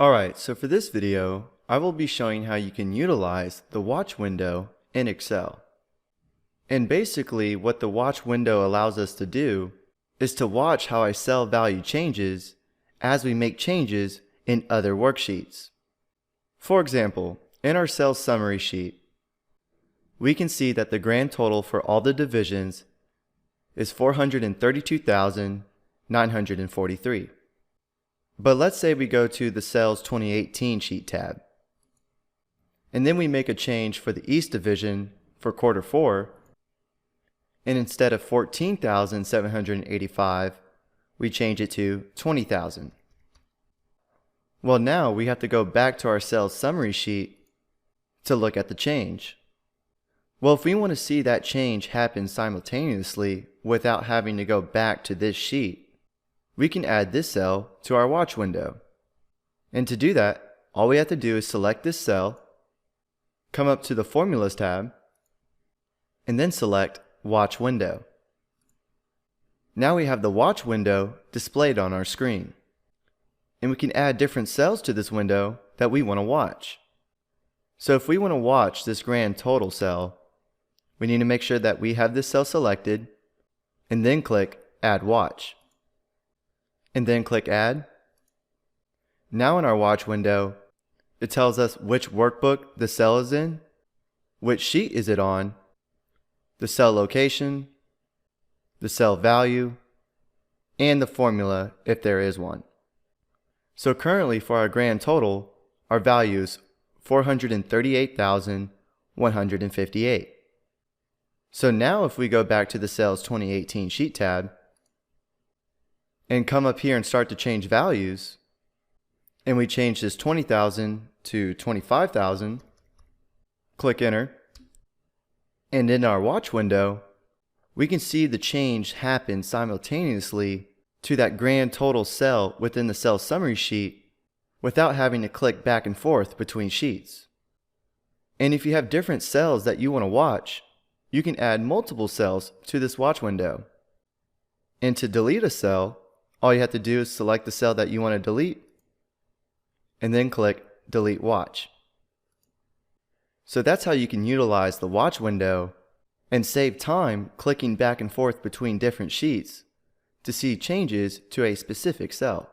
Alright, so for this video, I will be showing how you can utilize the watch window in Excel. And basically what the watch window allows us to do is to watch how a cell value changes as we make changes in other worksheets. For example, in our sales summary sheet, we can see that the grand total for all the divisions is 432,943. But let's say we go to the Sales 2018 sheet tab, and then we make a change for the East Division for quarter 4, and instead of 14,785, we change it to 20,000. Well, now we have to go back to our sales summary sheet to look at the change. Well, if we want to see that change happen simultaneously without having to go back to this sheet, we can add this cell to our watch window. And to do that, all we have to do is select this cell, come up to the Formulas tab, and then select Watch Window. Now we have the watch window displayed on our screen. And we can add different cells to this window that we want to watch. So if we want to watch this grand total cell, we need to make sure that we have this cell selected, and then click Add Watch. And then click Add. Now in our watch window, it tells us which workbook the cell is in, which sheet is it on, the cell location, the cell value, and the formula if there is one. So currently for our grand total, our value is 438,158. So now if we go back to the Sales 2018 sheet tab, and come up here and start to change values, and we change this 20,000 to 25,000, click Enter, and in our watch window, we can see the change happen simultaneously to that grand total cell within the cell summary sheet without having to click back and forth between sheets. And if you have different cells that you want to watch, you can add multiple cells to this watch window. And to delete a cell, all you have to do is select the cell that you want to delete, and then click Delete Watch. So that's how you can utilize the watch window and save time clicking back and forth between different sheets to see changes to a specific cell.